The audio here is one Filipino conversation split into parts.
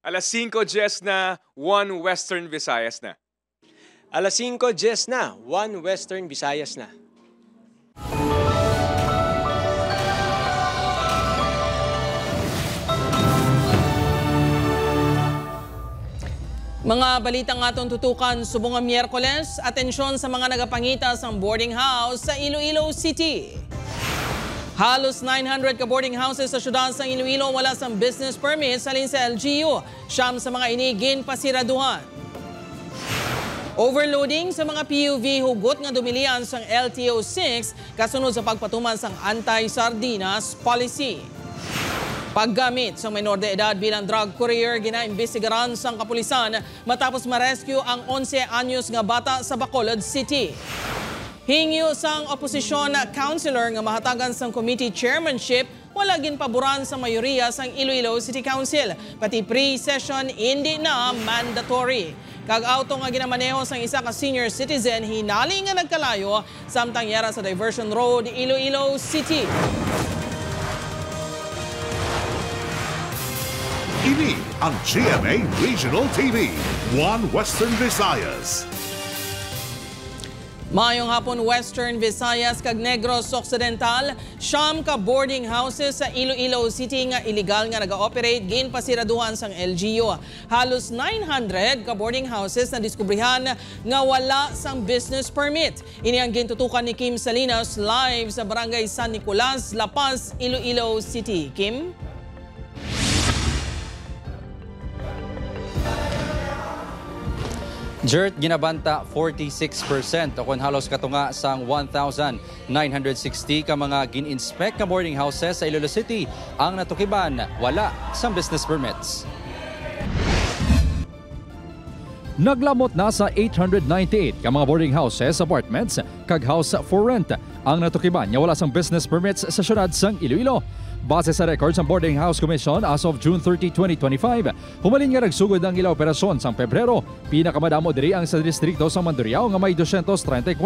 Alas 5:10 na, 1 Western Visayas na. Alas 5:10 na, 1 Western Visayas na. Mga balitang atong tutukan subong nga Miyerkules, atensyon sa mga nagapangita sa boarding house sa Iloilo City. Halos 900 ka boarding houses sa syudad sa Iloilo wala sang business permit salin sa LGU. Siyam sa mga inigin pasiraduhan. Overloading sa mga PUV hugot nga dumilian sang LTO-6 kasunod sa pagpatuman sang anti-sardinas policy. Paggamit sa minor de edad bilang drug courier ginaimbestigaran sang kapulisan matapos ma-rescue ang 11 anyos nga bata sa Bacolod City. Hingyo sang oposisyon na councilor nga mahatagan sang committee chairmanship wala ginpaboran sa mayoriya sang Iloilo City Council. Pati pre-session hindi na mandatory. Kag-auto nga ginamaneho sang isa ka senior citizen hinali nga nagkalayo samtang yara sa Diversion Road, Iloilo City. Ini ang GMA Regional TV, 1 Western Visayas. Mayong hapon Western Visayas kag Negros Occidental, siyam ka boarding houses sa Iloilo City nga illegal nga naga-operate ginpasiraduhan sang LGU. Halos 900 ka boarding houses na diskubrihan nga wala sang business permit. Ini ang gintutukan ni Kim Salinas live sa Barangay San Nicolas, La Paz, Iloilo City. Kim? Jert, ginabanta 46% o kung halos katunga sang 1,960 ka mga gin-inspect ka boarding houses sa Iloilo City ang natukiban wala sang business permits. Naglamot na sa 898 ka mga boarding houses, apartments, kag house for rent ang natukiban nga wala sang business permits sa syudad sang Iloilo. Base sa records ng Boarding House Commission as of June 30, 2025, humalin nga nagsugod ang ilang operasyon sang Pebrero. Pinakamadamo diri ang sa distrito sa Mandurriao nga may 234.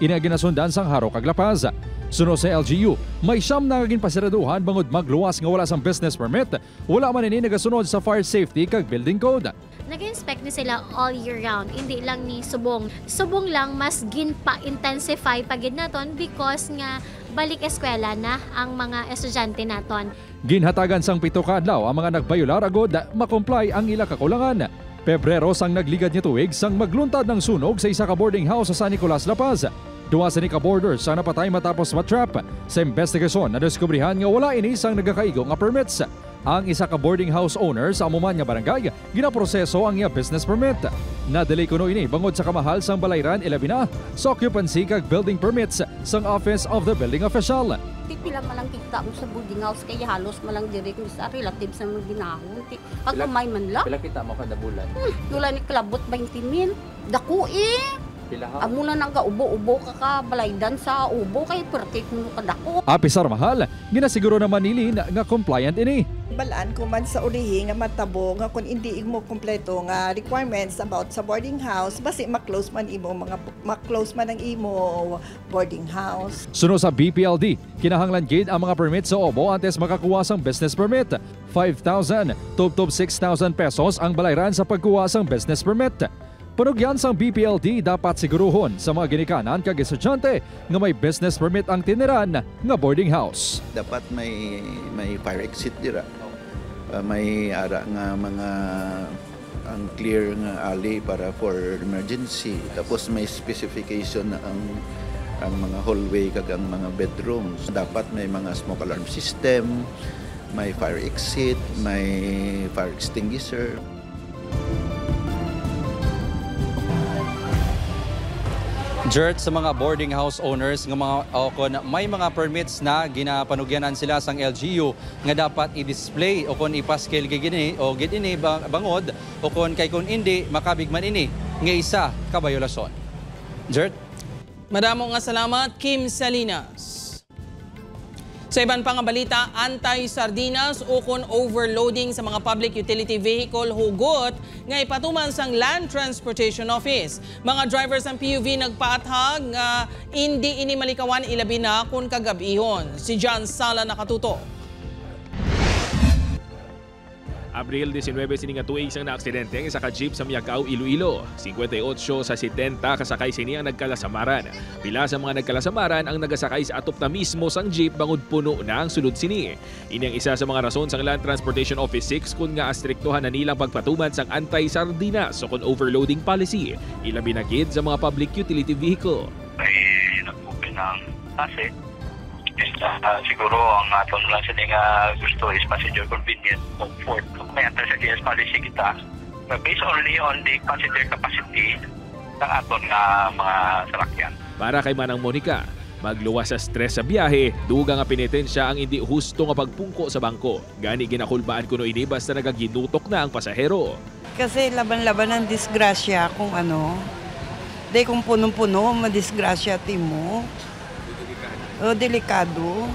Inaginasundan sang Haro kag La Paz. Sunod sa LGU, may siyam na ginpasiraduhan bangod magluwas nga wala sang business permit. Wala man ini nagasunod sa fire safety kag building code. Nag-inspect ni sila all year round, hindi lang ni Subong. Subong lang mas ginpa-intensify pagid naton because nga balik eskwela na ang mga estudyante naton. Ginhatagan sang 7 ka adlaw ang mga nagbayular agod makomply ang ila kakulangan. Pebrero sang nagligad niya tuig sang magluntad ng sunog sa isa ka boarding house sa San Nicolas, La Paz. Duwa sa ka boarders ang napatay matapos matrap. Sa investigasyon na diskubrihan nga wala ini sang nagakaigo nga permits. Ang isa ka boarding house owner sa amuman nga barangay ginaproseso ang iya business permit. Nadali kuno ini bangod sa kamahal sang balayran ilabina sa occupancy kag building permits sang Office of the Building Official. Pila malang kita mo sa boarding house kaya halos malang direct sa relative sa mga ginahon. Pag may man lang. Pila kita mo kada bulan? Wala ni kalabot 20,000. Dako Amuna nang ubo-ubo ka balaydan sa ubo kay pertik mo kadako. Apisar mahal, ginasiguro naman nilin nga compliant ini. Balaan ko man sa urihi nga matabo nga kung hindi mo kompleto nga requirements about sa boarding house basi ma-close man ang imo boarding house. Sunod sa BPLD, kinahanglan gid ang mga permit sa OBO antes makakuha sang business permit. 5,000 to 6,000 pesos ang balayran sa pagkuha sang business permit. Panugyan sang BPLD dapat siguruhon sa mga ginikanan kag estudyante nga may business permit ang tiniran nga boarding house. Dapat may fire exit dira. May ara nga mga ang clear nga alley para for emergency. Tapos may specification na ang mga hallway kag ang mga bedrooms. Dapat may mga smoke alarm system, may fire exit, may fire extinguisher. Jert, sa mga boarding house owners nga mga kon may mga permits na ginapanugyanan sila sang LGU nga dapat i-display o kon ipaskil gini o gid ini bangod o kon kay kun hindi makabigman ini nga isa ka bayolasyon. Jert, madamo nga salamat Kim Salinas. Sa iban pang balita, anti-sardinas o kon overloading sa mga public utility vehicle hugot nga ipatuman sang Land Transportation Office. Mga drivers ng PUV nagpaathag nga hindi ini malikawan ilabi na kung kagabihon. Si John Sala nakatuto. Abril 19 sini nga tuig sang naaksidente ang isa ka jeep sa Miagao, Iloilo. 58 sa 70 kasakay sini ang nagkalasamaran. Pila sa mga nagkalasamaran ang nagasakay sa atop na mismo sang jeep bangod puno na ang sulod sini. Ini ang isa sa mga rason sang Land Transportation Office 6 kun nga astriktuhan na nilang pagpatuman sang anti-sardinas o kon overloading policy. Ilabi na gid sa mga public utility vehicle. Ay nag-open ng kasi siguro ang aton lang sa nga gusto is passenger convenience, comfort. Kung may anti-sardinas policy kita, based only on the passenger capacity ng aton nga mga sasakyan. Para kay Manang Monica, magluwas sa stress sa biyahe, duga nga penitensya ang hindi husto nga pagpungko sa bangko. Gani ginakulbaan kuno ini basta nagaginutok na ang pasahero. Kasi laban-laban ang disgrasya kung ano. Di kung punong-puno, madisgrasya mo. O, delikado.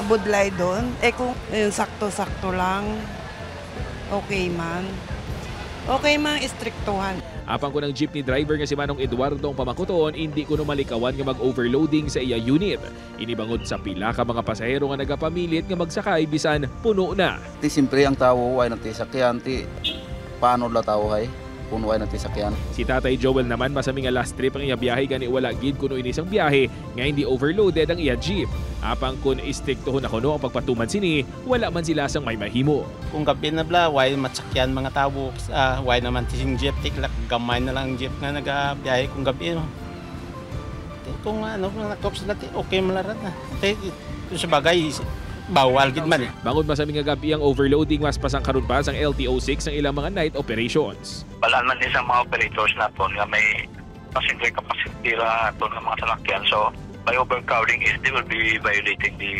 Abudlay doon. Kung sakto-sakto lang, okay man. Okay man, istriktuhan. Apang ko ng jeepney driver nga si Manong Eduardo ang pamakuton, hindi ko malikawan nga mag-overloading sa iya unit. Inibangod sa pila ka mga pasahero nga nagapamilit nga magsakay bisan puno na. Ti simpre ang tao ay natisakyan, ti paano la tao hay? Puno ay natisakyan. Si Tatay Joel naman masami nga last trip ang iya biyahe gani wala gid kuno inisang biyahe nga hindi overloaded ang iya jeep. Apang kun istiktohon ako no ang pagpatuman sini, wala man sila sang may mahimo. Kung gabi na bla, why matsakyan mga tao, why naman tising jeep, tiklak gamay na lang jeep nga nagabiyahe kung gabi. No? Kung ano, nakop sila, okay malarat na. Sa bagay, bawal gid man. Bangod masami nga gabi ang overloading mas pasang karon pa sang LTO6 ang ilang mga night operations. Balaan man din sa mga operators naton nga may passenger capacity ra aton nga mga sasakyan. So by overcrowding is they will be violating the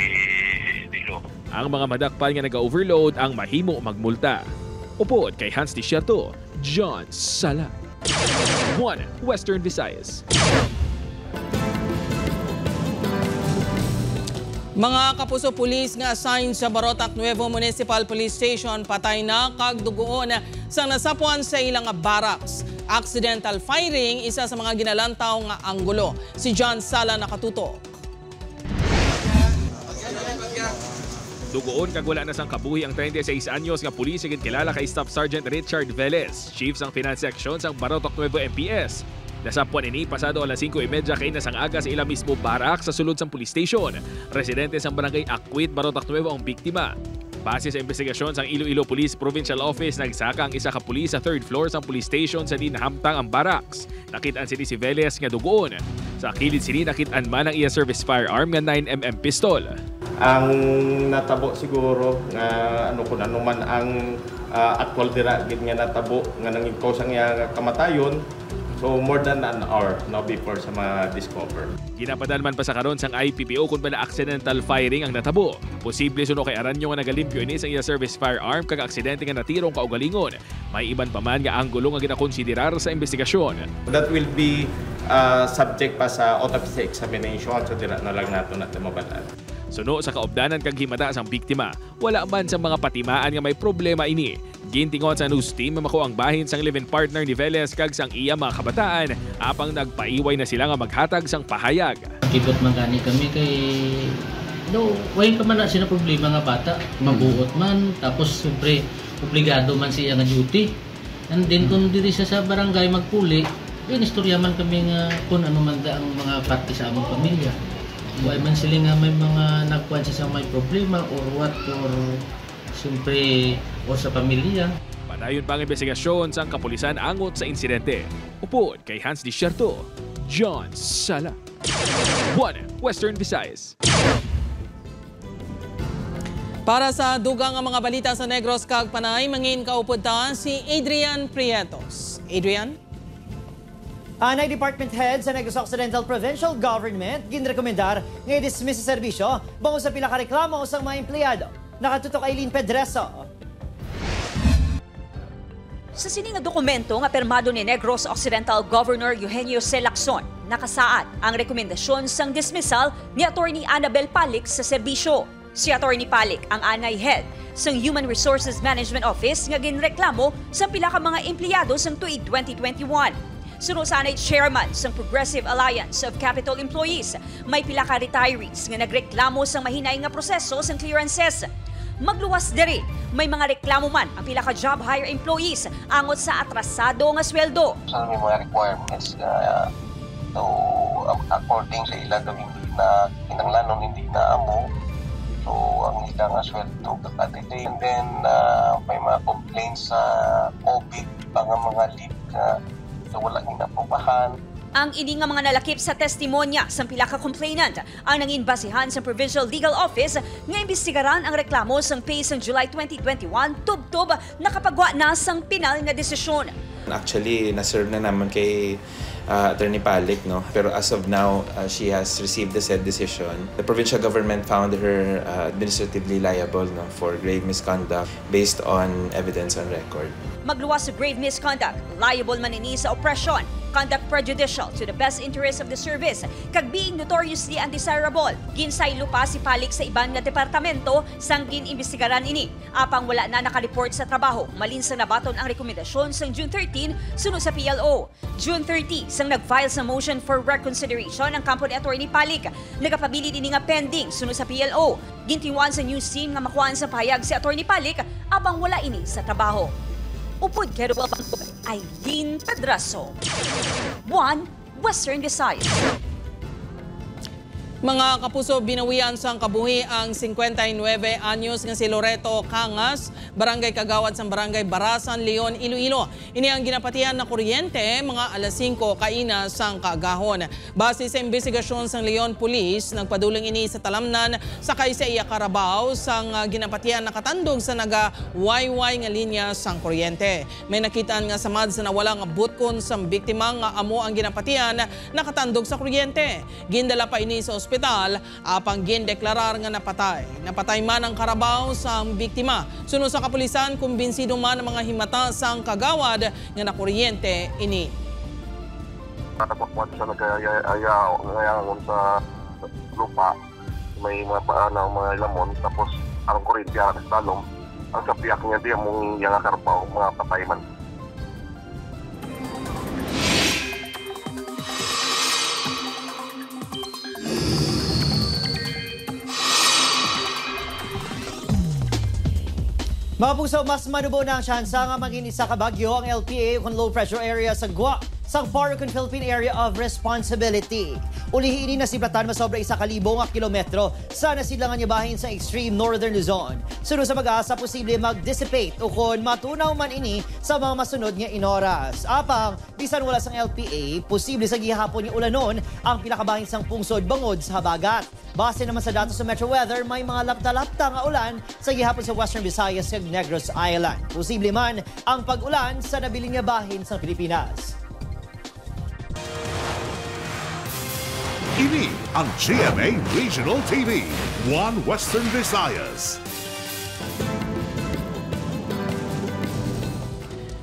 law. Ang mga madakpan nga naga-overload ang mahimo magmulta. Upod kay Hans Desierto, John Sala. 1 Western Visayas. Mga kapuso pulis nga assigned sa Barotac Nuevo Municipal Police Station patay na kagdugoon sa nasapuan sa ilang barracks. Accidental firing, isa sa mga ginalantaw nga anggulo. Si John Sala nakatuto. Dugoon kag wala na sang kabuhi ang 36 anyos nga pulis nga kilala kay Staff Sergeant Richard Velez, Chief sang Finance Section sang Barotac Nuevo MPS. Nasapuan ini pasado alas 5:30 kay nasang aga sa ilang mismo barak sa sulod sang police station. Residente sang barangay Akwit, Barotac Nuevo ang biktima. Base sa investigasyon sang Iloilo Police Provincial Office, nagsaka ang isa ka pulis sa 3rd floor sang police station sa di nahamtang ang barracks. Nakitaan sini si Velez nga dugoon. Sa kilid sini nakitaan man ang iya service firearm nga 9mm pistol. Ang natabo siguro nga ano kun ano man ang actual dira gid nga natabo nga nangig-cause ang iya kamatayon. So more than an hour no before sa ma-discover. Ginapadalman pa sa karon sang IPPO kung pala accidental firing ang natabo. Posible suno kay Aranyo nga nagalimpyo ini sa iya service firearm kag aksidente nga natirong kaugalingon. May iban pa man nga anggulo nga ginakonsiderar sa investigasyon. That will be subject pa sa autopsy examination so dira na lang nato natin mabalaan. Suno sa kaobdanan kag himata sang biktima, wala man sa mga patimaan nga may problema ini. Gintingon sa news team mamako ang bahin sang live-in partner ni Velez kag sang iya mga kabataan, apang nagpaiway na sila nga maghatag sang pahayag. Kibot man gani kami kay way ka man na sila problema nga bata, mabuot man tapos siyempre obligado man siya nga duty. And then kung diri sa barangay magpuli, istorya man kami nga kung ano man da ang mga parte sa among pamilya. Why man sila nga may mga nagkuhan sa may problema or what or siyempre o sa pamilya. Padayon pang investigasyon sang kapulisan angot sa insidente. Upod kay Hans Desierto, John Sala. 1 Western Visayas. Para sa dugang nga mga balita sa Negros kag Panay, mangin kaupod ta si Adrian Prietos. Adrian? Anay Department Head sa Negros Occidental Provincial Government ginrekomendar nga i-dismiss sa serbisyo bango sa pila ka reklamo sa mga empleyado. Nakatutok Aileen Pedreso. Sa sini nga dokumento nga permado ni Negros Occidental Governor Eugenio C. Lacson, nakasaad ang rekomendasyon sang dismissal ni Attorney Annabel Palik sa serbisyo. Si Attorney Palik ang anay head sang Human Resources Management Office nga ginreklamo sa pila ka mga empleyado sang tuig 2021. Sunod sa anay chairman sang Progressive Alliance of Capital Employees, may pila ka retirees nga nagreklamo sang mahinay nga proseso sang clearances. Magluwas diri. May mga reklamo man ang pila ka job hire employees angot sa atrasado nga sweldo. Sa may mga requirements so according sa ila daw hindi na kinanglanon, hindi na amo. So ang ila nga sweldo kakadili. And then may mga complaints sa COVID mga leave na wala ginapubahan. Ang ini nga mga nalakip sa testimonya sa pila ka complainant ang nangin basihan sa Provincial Legal Office nga imbestigaran ang reklamo sang pay sang July 2021 tubtob nakapagwa na sang pinal nga desisyon. Actually, na-serve na naman kay Attorney Palik, no? Pero as of now, she has received the said decision. The provincial government found her administratively liable, no, for grave misconduct based on evidence on record. Magluwas sa grave misconduct, liable man ini sa oppression, conduct prejudicial to the best interest of the service, kag being notoriously undesirable. Ginsaylo pa si Palik sa iban nga departamento sang ginimbestigaran ini. Apang wala na nakareport sa trabaho, malin sa nabaton ang rekomendasyon sang June 13 sunod sa PLO. June 30 sang nag-file sa motion for reconsideration ang kampo ni Attorney Palik. Nagapabili din nga pending sunod sa PLO. Gintiwan sa news team nga makuhaan sa pahayag si Attorney Palik apang wala ini sa trabaho. Upod Keruel Aileen Pedraso, One Western Visayas. Mga kapuso, binawian sang kabuhi ang 59 anyos nga si Loreto Cangas, Barangay Kagawad sa Barangay Barasan, Leon, Iloilo. Ini ang ginapatian na kuryente mga alas 5 kaina sang kaagahon. Base sa investigasyon sang Leon Police, nagpaduling ini sa talamnan sakay sa iya Carabao sang ginapatian nakatandog sa naga-wayway nga linya sang kuryente. May nakitaan nga samad sa nawala nga butkon sang biktima nga amo ang ginapatian nakatandog sa kuryente. Gindala pa ini sa ospital apang gindeklarar nga napatay. Napatay man ang Carabao sa biktima. Sunod sa kapulisan, kumbinsido man ang mga himata sang Kagawad nga nakuryente ini. Natapakwad sa nag-ayaw sa lupa, may mga paanaw, mga lamon, tapos ang kuryente ang talong, ang kapiyak niya di mong yung Carabao, mga patay man. Mga puso, mas manubo na ang tsansa nga maging isa ka bagyo ang LPA kung low pressure area sa Gua sa Paracon Philippine Area of Responsibility. Ulihin na si Platan masobra 1,000 nga kilometro sa nasilangan niya bahin sa extreme northern Luzon. Sunod sa mag-asa, posible mag-dissipate o kung matunaw man ini sa mga masunod nga inoras. Apang, bisan wala sang LPA, posible sa gihapon yung ulanon ang pinakabahin sang pungsod bangod sa habagat. Base naman sa datos sa Metro Weather, may mga lapta-lapta nga ulan sa gihapon sa Western Visayas ug Negros Island. Posible man ang pag-ulan sa nabiling nga bahin sa Pilipinas. Ini ang GMA Regional TV, One Western Visayas.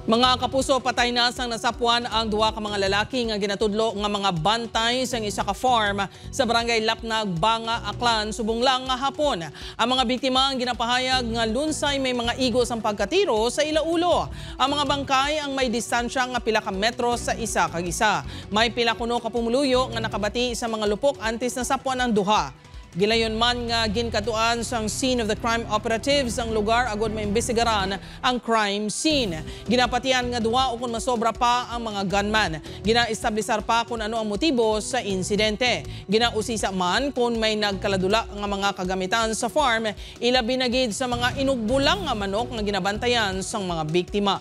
Mga kapuso, patay na sang nasapuan ang duha ka mga lalaki nga ginatudlo nga mga bantay sang isa ka farm sa barangay Lapnag, Banga, Aklan, subong lang nga hapon. Ang mga biktima ang ginapahayag nga lunsay may mga igos ang pagkatiro sa ilaulo. Ang mga bangkay ang may distansya nga pila ka metro sa isa kag isa. May pila kuno ka pumuluyo nga nakabati sa mga lupok antes na sapuan ang duha. Gilayon man nga ginkatuan sang scene of the crime operatives ang lugar agod maimbestigaran ang crime scene. Ginapatian nga duwa o kung masobra pa ang mga gunman. Ginaestablisar pa kung ano ang motibo sa insidente. Ginausisa man kung may nagkaladula nga mga kagamitan sa farm, ilabi na gid sa mga inugbulang nga manok nga ginabantayan sang mga biktima.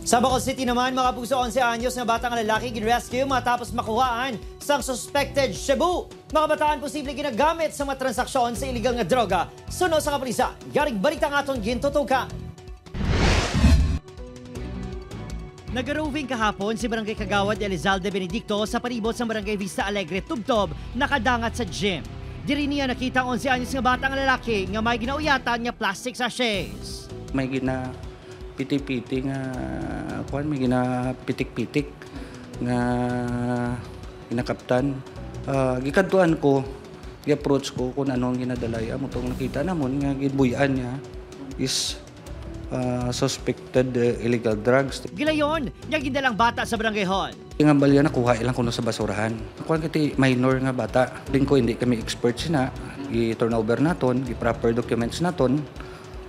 Sa Bacolod City naman, mga puso, 11 anyos na batang lalaki gin-rescue matapos makuhaan sang suspected shabu. Mga bataan posible ginagamit sa mga transaksyon sa iligal nga droga. Sunod sa kapulisan, garing balita nga atong gintutukan. Nag-roving kahapon si Barangay Kagawad Elizalde Benedicto sa palibot sa Barangay Vista Alegre, Tubtob, nakadangat sa gym. Diri niya nakita ang 11 anyos nga batang lalaki nga may ginauyatan nga plastic sachets. May piti-piti nga kuan, may ginapitik-pitik nga ginakaptan. Gikadtuan ko, gi-approach ko kung ano ang ginadalay. Amo tong nakita namon nga gibuyan niya is suspected illegal drugs. Gilayon, niya gindalang bata sa barangay hall. Nga balya nakuha ilang kuno sa basurahan. Kuan kiti minor nga bata. Lingko hindi kami experts na i-turnover naton, i-proper documents naton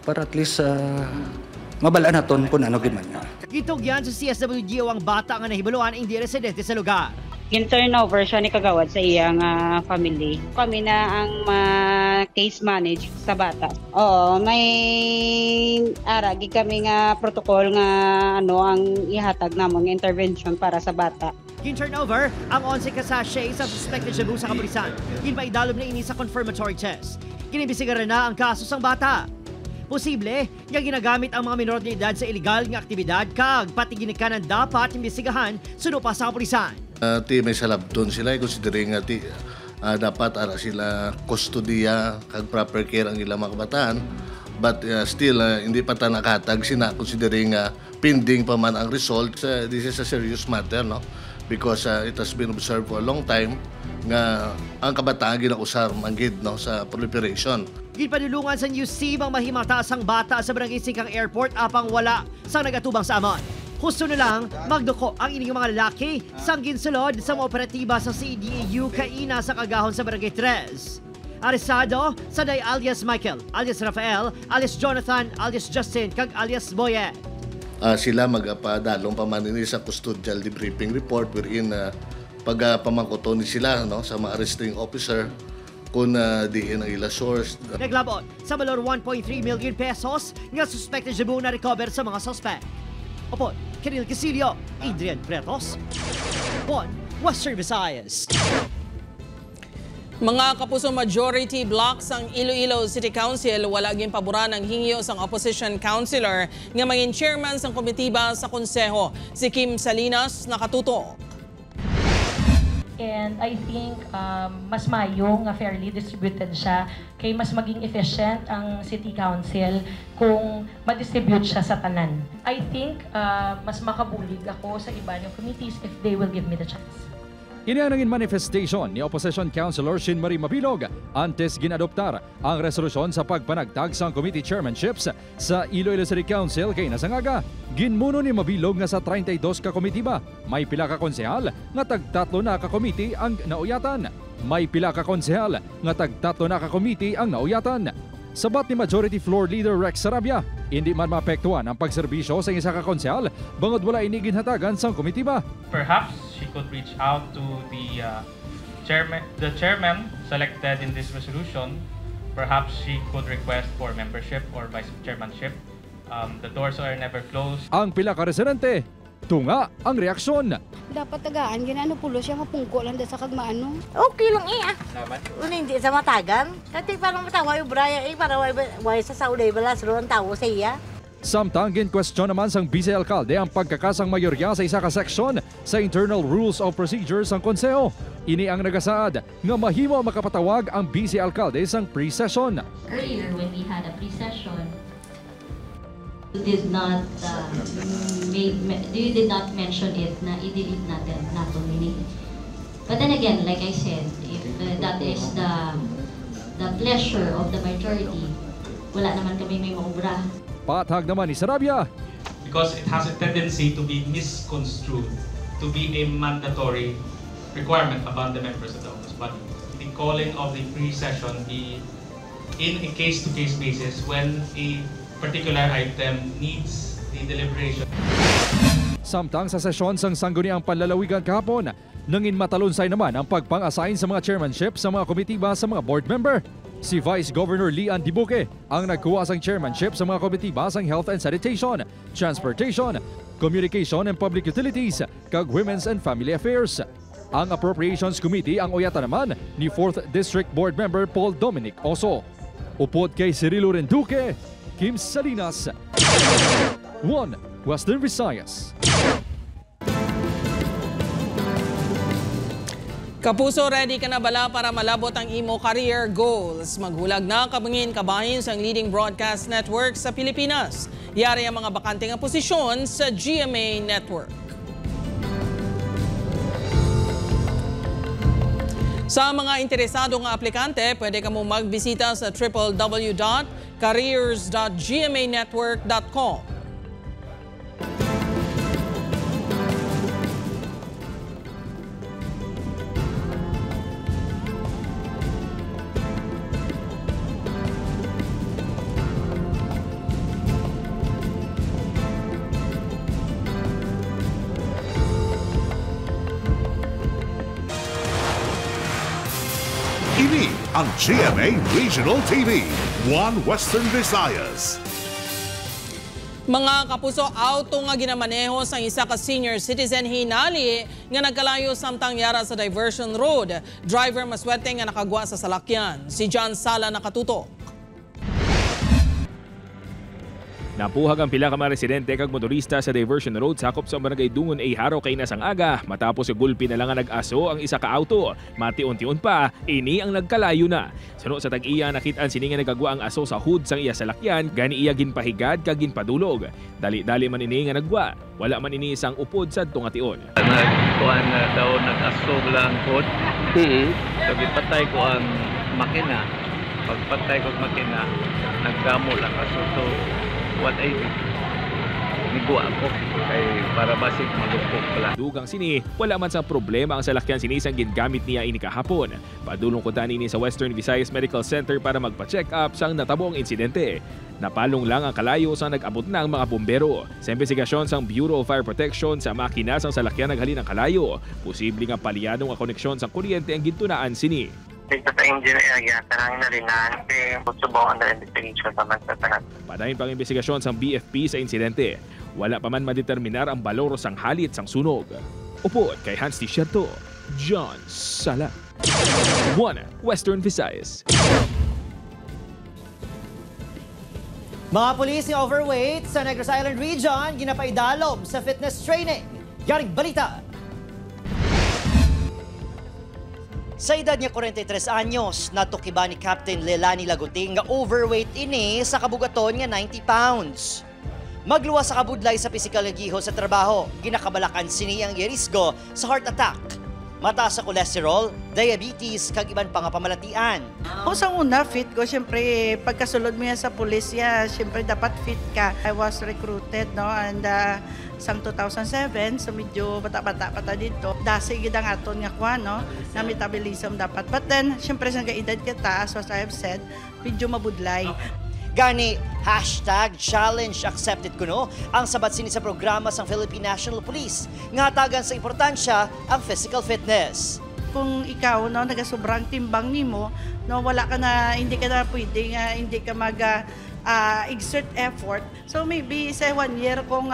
para at least mabala naton kung ano giman nga. Gitugyan sa CSWDO ang bata nga nahibaluan hindi residente sa lugar. Gin-turnover siya ni kagawad sa iyang family. Kami na ang case manage sa bata. Oo, may aragi kami nga protocol nga ang ihatag namon nga intervention para sa bata. Gin-turnover ang 11 ka sachet sa suspected Cebu sa kapulisan. Ginpaidalob na ini sa confirmatory test. Ginibisigaran na ang kaso sang bata. Posible, nga ginagamit ang mga minor de edad sa illegal nga aktibidad kag pati ginikanan dapat imbestigahan suno pa sa kapulisan. Ti may salabton sila, considering nga dapat ara sila kustodiya kag proper care ang ilang mga kabataan. But still, hindi pa ta nakatag sina considering pending pa man ang result. This is a serious matter, no? Because it has been observed for a long time nga ang kabataan ginausar manggid no sa proliferation. Ginpadulungan sa News C ang mahimata sang bata sa Barangay Singkang Airport apang wala sang nagatubang sa amon. Husto na lang magduko ang ining mga lalaki sang ginsulod sa mga operatiba sa CDAU kaina sa kagahon sa Barangay 3. Arestado sa day alias Michael, alias Rafael, alias Jonathan, alias Justin, kag alias Boye. Sila magpadalong pamanini sa custodial debriefing report wherein pagpamangkoto ni sila no, sa mga arresting officer kung diin ang ila source. Naglabot sa valor 1.3 million pesos nga suspected Cebu na recover sa mga suspect. Opo, Kiril Casilio, Adrian Pretos, One Western Visayas. Mga kapuso, majority blocks ang Iloilo City Council wala gin paboran ang hingyo sang opposition councilor nga maging chairman sang komitiba sa konseho. Si Kim Salinas nakatuto. And I think mas mayo nga fairly distributed siya kay mas maging efficient ang City Council kung ma-distribute siya sa tanan. I think mas makabulig ako sa iba ng committees if they will give me the chance. Ini ang naging manifestation ni Opposition Councilor Shin Marie Mabilog antes ginadoptar ang resolusyon sa pagpanagtag sa committee chairmanships sa Iloilo City Council kay nasangaga. Ginmuno ni Mabilog nga sa 32 ka komitiba, may pila ka konsehal nga tag-3 na ka komite ang nauyatan. May pila ka konsehal nga tag-3 na ka komite ang nauyatan. Sabat ni Majority Floor Leader Rex Sarabia, hindi man maapektuhan ang pagserbisyo sa isa ka konsehal bangod wala ini ginhatagan sa komitiba. Perhaps she could reach out to the chairman selected in this resolution. Perhaps she could request for membership or vice chairmanship. The doors are never closed. Ang pila ka residente, tunga ang reaksyon. Dapat tagaan, ginano pulo siya, mapungko lang sa kagmaano. Okay lang Naman? Hindi sa matagan. Kasi parang matawa yung braya para way sa sauday balas roon tawo sa iya. Samtang gin-question naman sang Vice Alcalde ang pagkakasang mayorya sa isa ka seksyon sa Internal Rules of Procedures sang konseho. Ini ang nagasaad nga mahimo makapatawag ang Vice Alcalde sang pre-session. Earlier when we had a pre-session, you did not mention it na i-delete natin nato meaning. But then again, like I said, if that is the pleasure of the majority, wala naman kami may maubra. Patag naman ni Sarabia. Because it has a tendency to be misconstrued, to be a mandatory requirement upon the members of the office body. The calling of the pre-session be in a case-to-case basis when a particular item needs the deliberation. Samtang sa sesyon sang sangguniang panlalawigan kahapon, nangin matalunsay naman ang pagpang-assign sa mga chairmanship sa mga komitiba sa mga board member. Si Vice Governor Lian Dibuque ang nagkuha sang chairmanship sa mga komitiba sang Health and Sanitation, Transportation, Communication and Public Utilities, kag Women's and Family Affairs. Ang Appropriations Committee ang uyatan naman ni 4th District Board Member Paul Dominic Oso. Upod kay Cirilo Renduque, Kim Salinas, One Western Visayas. Kapuso, ready ka na bala para malabot ang imo career goals? Maghulag na kabangin kabahin sa leading broadcast network sa Pilipinas. Yari ang mga bakante nga posisyon sa GMA Network. Sa mga interesado nga aplikante, pwede ka mo magbisita sa www.gmanews.tv careers.gmanetwork.com. Ini ang GMA Regional TV, One Western Visayas. Mga kapuso, auto nga ginamaneho sa isa ka senior citizen hinali nga nagkalayo samtang yara sa diversion road. Driver maswerte nga nakagwa sa salakyan. Si John Sala nakatutok. Napuhag ang pila ka mga residente kag motorista sa diversion road sakop sa barangay Dungon A Haro kay nasang aga matapos gulpi na lang nga nag-aso ang isa ka auto. Mati-unti-un pa, ini ang nagkalayo na. Suno sa tag-iya nakitaan sini nga nagagwa ang aso sa hood sang iya salakyan, gani iya ginpahigad kag ginpadulog. Dali-dali man ini nga nagwa. Wala man ini isang upod sa tungation. Nagkuhan na daw nag-asog lang hood. Sabi patay ko ang makina. Pagpatay ko ang makina, nagdamo lang aso. So, what I do, niguwa ako kay para basig malupok pala. Dugang sini, wala man sa problema ang salakyan sinisang gingamit niya ini kahapon. Padulong ko tani ni sa Western Visayas Medical Center para magpa-check up sang natabong insidente. Napalong lang ang kalayo sa nag-abot na ang mga bumbero. Sa investigasyon sang Bureau of Fire Protection sa makina sang salakyan naghalin ang kalayo, posible nga paliyadong ang koneksyon sa kuryente ang gintunaan sini. Dito sa engine area, tarangin na rin na susubukan na investigation naman sa tanan. Padayon pang investigasyon sa BFP sa insidente. Wala pa man madeterminar ang balor sang halit sang sunog. Upod kay Hans Ticiato, John Sala. One Western Visayas. Mga pulis ni overweight sa Negros Island Region ginapaidalom sa fitness training. Yaring balita. Sa edad niya 43 anyos, natukiba ni Captain Lelani Laguting nga overweight ini sa kabugaton nga 90 pounds. Magluwas sa kabudlay sa pisikal nga giho sa trabaho, ginakabalakan sini ang irisgo sa heart attack, mataas sa cholesterol, diabetes, kag iban pa nga pamalatian. Sa una, fit ko. Siyempre, pagkasulod mo yan sa pulis, siyempre dapat fit ka. I was recruited, no? And sang 2007, so medyo bata-bata pa ta dito. Dasi gidang aton nga kwa, no? Na metabolism dapat. But then, siyempre sa edad kita, as I have said, medyo mabudlay. Gani, #challenge accepted kuno ang sabat sini sa programa sang Philippine National Police. Ngatagan sa importansya ang physical fitness. Kung ikaw, no, nagasobrang timbang nimo, no, wala ka na, hindi ka na pwede nga, hindi ka exert effort. So maybe sa 1 year kung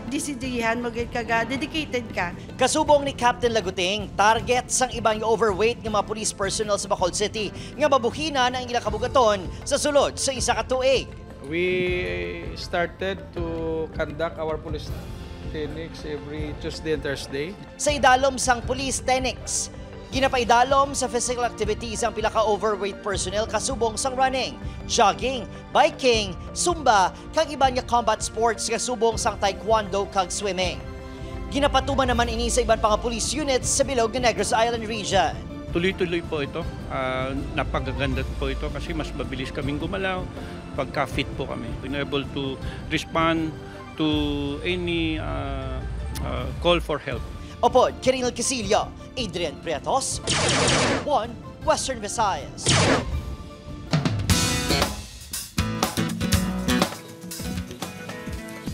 disidihan mo dedicated ka. Kasubong ni Captain Laguting, target sang ibang overweight ng mga police personnel sa Bacolod City nga mabuhina ng ilang kabugaton sa sulod sa isa ka tuig. We started to conduct our police clinics every Tuesday and Thursday. Sa idalom sang police clinics, ginapaidalom sa physical activities ang pila ka overweight personnel kasubong sang running, jogging, biking, zumba, kag iban nga combat sports kasubong sang taekwondo kag swimming. Ginapatuman naman ini sa iban pang police units sa bilog ng Negros Island Region. Tuloy-tuloy po ito. Napagaganda po ito kasi mas mabilis kaming gumalaw pagka-fit po kami. We're able to respond to any call for help. Opo, Kirinal Casillo, Adrian Prietos, One Western Visayas.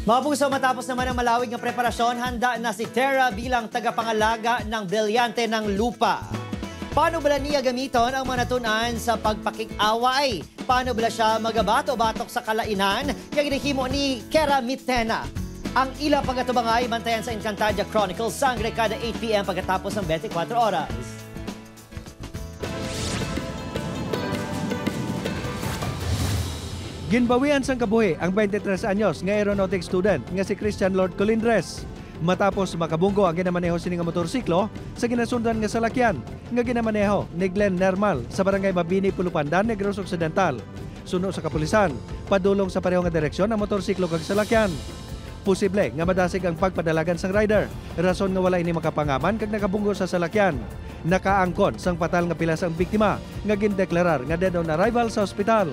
Mga puso, matapos naman ang malawig na preparasyon, handa na si Tera bilang tagapangalaga ng brilyante ng lupa. Paano bala niya gamiton ang mga natunan sa pagpakik-away? Paano bala siya magabato-batok sa kalainan? Kaya ginahimo ni Kera Mitena. Ang ila pagkatubangay, bantayan sa Encantadia Chronicles, sangre kada 8 p.m. pagkatapos ng 24 oras. Ginbawian sang kabuhi ang 23 anyos nga aeronautics student nga si Christian Lord Colindres. Matapos makabunggo ang ginamaneho sini nga motorsiklo sa ginasundan nga salakyan nga ginamaneho ni Glenn Nermal sa barangay Mabini, Pulupandan, Negros Occidental. Suno sa kapulisan, padulong sa pareho nga direksyon ang motorsiklo kag salakyan. Posible nga madasig ang pagpadalagan sang rider. Rason nga wala ini makapangaman kag nakabunggo sa salakyan. Nakaangkon sang patal nga pilas ang biktima nga gindeklarar nga dead on arrival sa ospital.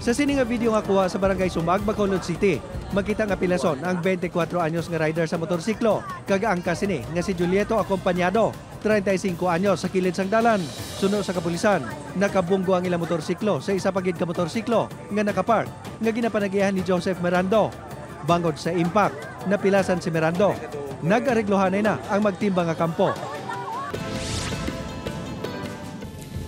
Sa sini nga video nga kuha sa barangay Sumag, Bacolod City, makita nga pilason ang 24 anyos nga rider sa motorsiklo. Kagaangka sini nga si Julieto akompanyado, 35 anyos sa kilid sang dalan. Suno sa kapulisan, nakabunggo ang ilang motorsiklo sa isa pagid ka motorsiklo nga nakapark nga ginapanagihan ni Joseph Mirando. Bangod sa impact, napilasan si Mirando. Nag-ariglohanay na ang magtimbang nga kampo.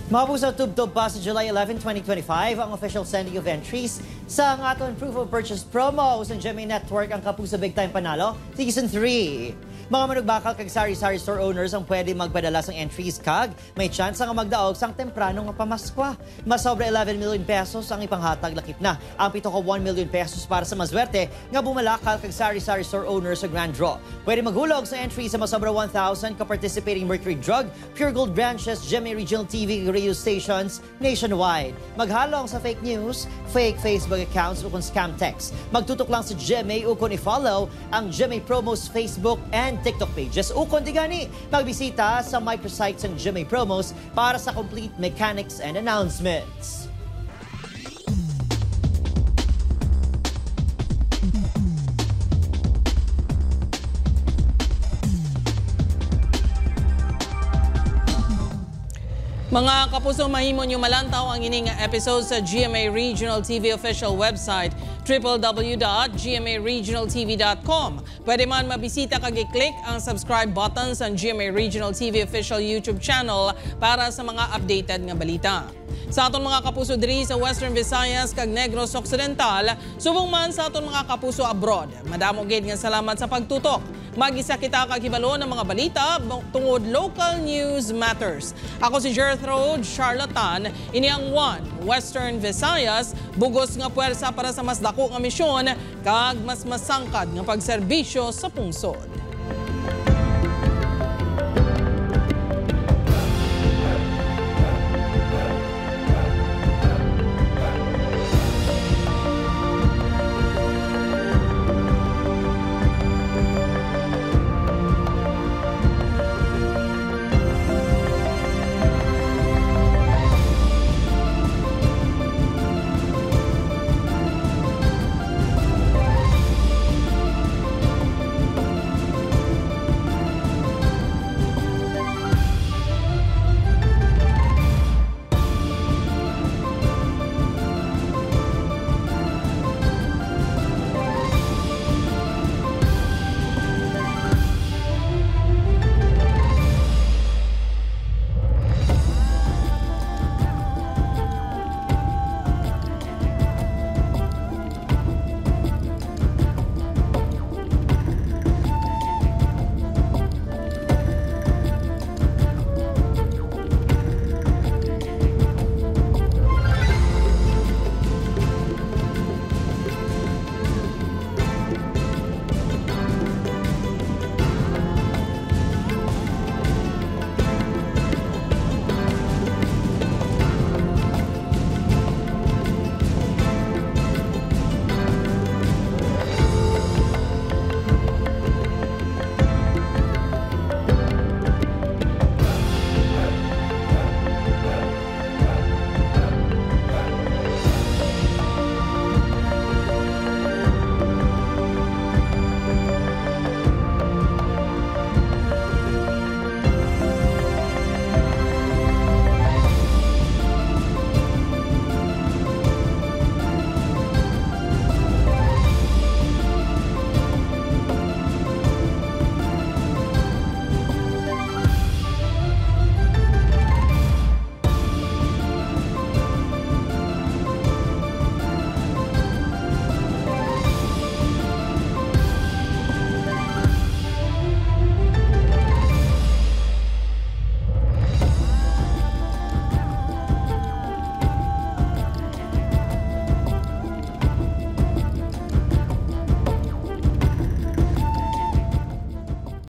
Mabusa tubtob pa sa July 11, 2025 ang official sending of entries sa aton proof of purchase promo sa GMA Network ang Kapuso Big Time Panalo Season 3. Mga manugbakal kag sari-sari store owners ang pwede magpadala sang entries kag may chance nga magdaog sang temprano nga pamaskwa. Mas sobra 11 million pesos ang ipanghatag lakip na. Ang pito ka 1 million pesos para sa maswerte nga bumalakal kag sari-sari store owners sa Grand Draw. Pwede maghulog sa entries sa mas sobra 1,000 ka participating Mercury Drug, Pure Gold branches, GMA Regional TV radio stations nationwide. Maghalong sa fake news, fake Facebook accounts ukon scam text. Magtutok lang sa GMA ukon i-follow ang GMA Promos Facebook and TikTok pages. Ukon di gani, magbisita sa microsites ng GMA Promos para sa complete mechanics and announcements. Mga kapuso, mahimo nyo malantaw ang ining episode sa GMA Regional TV official website www.gmaregionaltv.com. Pwede man mabisita kag i-click ang subscribe button sa GMA Regional TV official YouTube channel para sa mga updated nga balita. Sa aton mga kapuso diri sa Western Visayas kag Negros Occidental, subong man sa aton mga kapuso abroad. Madamo gid nga salamat sa pagtutok. Mag-isa kita kagibalo ng mga balita tungod local news matters. Ako si Gertrude Charlatan, ini ang One Western Visayas, bugos nga puwersa para sa mas dako nga misyon kag mas masangkad nga pagserbisyo sa pungsod.